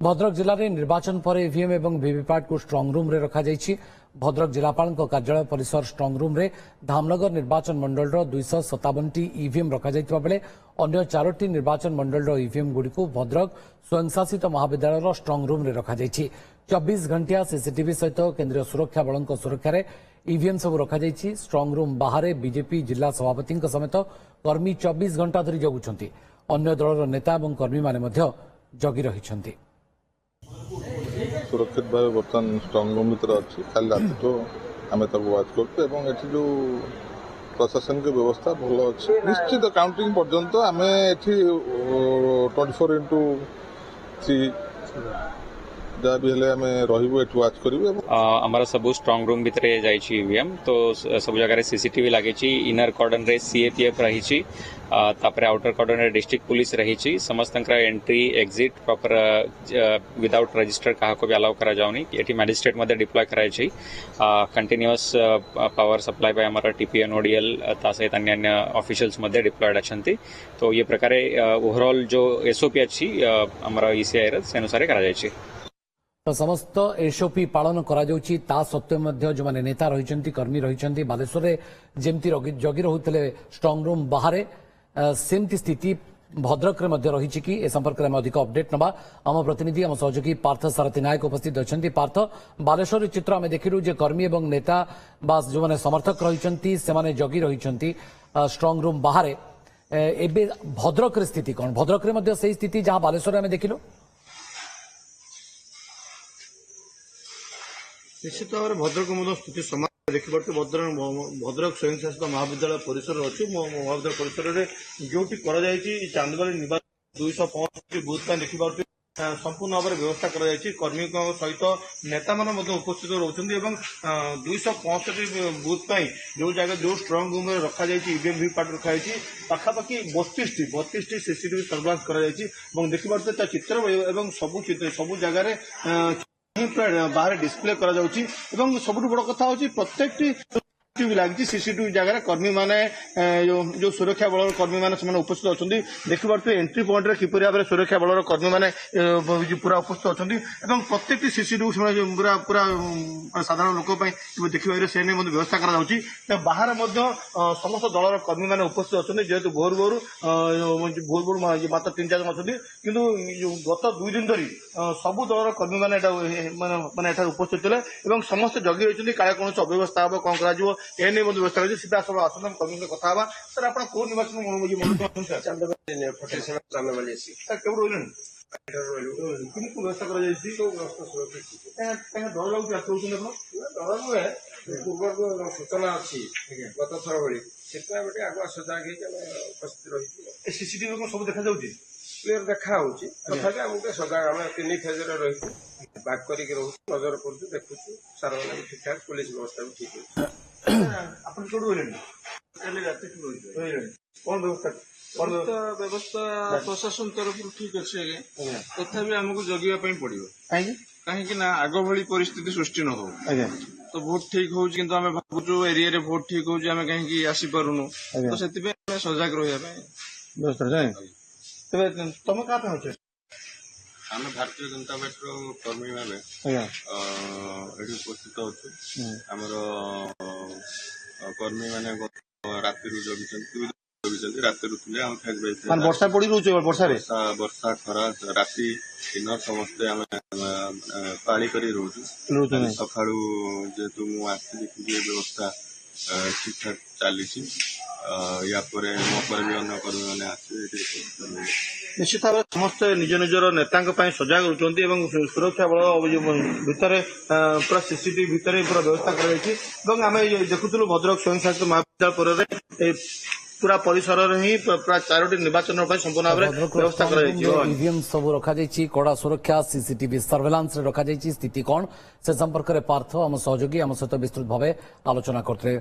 भद्रक जिले में निर्वाचन पर ईवीएम और वीवीपैट को स्ट्रंग रूम रे रखा जायछि। भद्रक जिलापाल कार्यालय परिसर स्ट्रंग रूम रे धामनगर निर्वाचन मंडल 257टी ईवीएम रखा जायतिबा बेले अन्य 4टी निर्वाचन मंडल ईवीएम गुडी को भद्रक स्वयंशासित महाविद्यालय स्ट्रंग रूम रे रखा जायछि। 24 घंटिया सीसीटीवी सहित केंद्रीय सुरक्षा बल सुरक्षा ईवीएम सब रखा जायछि। स्ट्रंग रूम बाहर बीजेपी जिला सभापति समेत कर्मी 24 घंटा धरी जगुछंती। अन्य दलर नेता और कर्मी माने जगी रहिछंती। सुरक्षित भाव बर्तमान स्ट्रंग रूम भर अच्छी कल रात तो आम वाच कर जो प्रशासनिक व्यवस्था भल अच्छी निश्चित काउंटिंग पर्यंत आम ये 24x3 जहाँ भी आम रही वाच कर सब स्ट्रंग रूम भितर जाइए ईवीएम तो सब जगह सीसीटीवी लगे। इनर कॉर्डन रे सीएपीएफ रही आउटर कॉर्डन रे डिस्ट्रिक्ट पुलिस रही समस्त entry exit proper without register क्या भी अलाउ करा जाउनी। एटी मैजिस्ट्रेट मध्य डिप्लॉय कराई कंटिन्यूअस पावर सप्लाई पे हमारा टीपीएन ओडीएल सहित अन्य ऑफिशियल्स मध्य डिप्लॉयड अच्छा। तो ये प्रकार ओवरऑल जो एसओपी अच्छी हमारा ईसीआई से अनुसार करा तो समस्त एसओपी पालन करा जाउछि। ता सत्वे जो माने नेता रही कर्मी रही बालेश्वर जमती जगी रहुतले स्ट्रंग रूम बाहर सेमती स्थिति भद्रक रही कि ए संपर्क में अधिक अपडेट नबा आम प्रतिनिधि आम सहयोगी पार्थ सारथी नायक उपस्थित अच्छा। पार्थ, बालेश्वर चित्र आम देखिलु जे कर्मी और नेता बा जो माने समर्थक रही से जगी रही स्ट्रंग रूम बाहर एबे भद्रक स्थिति कौन? भद्रक से स्थिति जहां बालेश्वर आम देखिलु निश्चित भाव में भद्रक स्थिति समान देखिए। भद्रक स्वयंशासित महाविद्यालय परिसर अच्छी महाविद्यालय परिसर में जो चांदबाली निर्वाचन 265 बूथ देखिए संपूर्ण भाव में व्यवस्था कर्मी सहित नेता मान उपस्थित रोचंती। 265 बूथ जो जगह जो स्ट्रंग रूम रखा ईवीएम वीवीपैट रखा पाखापाखि 32टी सीसीटीवी सर्वेलांस कर देखिए चित्र सबू जगह बाहर डिस्प्ले करा जाउची। सबुठ बड़ कथा होची प्रत्येक लगी सीसीटीवी जगह कर्मी माने जो सुरक्षा बल कर्मी माने उपस्थित अच्छा। देखिए एंट्री पॉइंट रे किपरि भाव सुरक्षा बल कर्मी माने पूरा उपस्थित अच्छा। प्रत्येक सीसीटीवी पूरा पूरा साधारण लोक देखिए से व्यवस्था करा जाउची। बाहर समस्त दलर कर्मी माने उपस्थित अच्छा जेहेतु भोर भोर मात्र 3-4 अच्छा किंतु गत 2 दिन धरी सबू दलर कर्मी माने उपस्थित थे समस्त जगी रही काले कौन अव्यवस्था हम कौन कर एने व्यवस्था कर सीधा सब आसन कर्मी कथा सर आप कौ निर्वाचन व्यवस्था कर पूर्व सूचना अच्छी गत थर भाई से आगुआ सजाग उपस्थित रही सीसीटीवी सब देखा जाऊँगी क्लीयर देखा तथापि आमको सजाग आम 3 फेज रही बाग कर नजर कर देखु सार मैंने ठीक ठाक पुलिस व्यवस्था भी ठीक आप कौन व्यवस्था व्यवस्था प्रशासन तरफ ठीक अच्छे आज्ञा तथापि आमको जगह पड़ो कहीं आग भली परिस्थिति सृष्टि न हो तो भोट ठीक हो भावुँ एरिया भोट ठीक हो कहीं आसीपारूनु तो से सजग रहा तुम क्या आम भारतीय जनता पार्टी कर्मी भाव उपस्थित अच्छु। आमर कर्मी मैंने राति राति वर्षा पड़ी वर्षा खरा राति दिन समस्ते आम पाली कर सका जेहेतु मुझे व्यवस्था ठीक ठाक चली या भी अन्य कर्मी मैंने निश्चित भाव समस्त निज निजर नेता सजग रुचंती सुरक्षा बल भितर पूरा सीसीटीवी भितर पूरा व्यवस्था कर देखुलु भद्रक स्वयंशासित महाविद्यालय पर पूरा परिसर ही पूरा 4टी निर्वाचन संपूर्ण भाव में व्यवस्था कर ईवीएम सब रखा कड़ा सुरक्षा सीसीटीवी सर्वेलांस रखा स्थिति कौन से संपर्क में पार्थ आम सहयोगी आम सहित विस्तृत भाव आलोचना करते।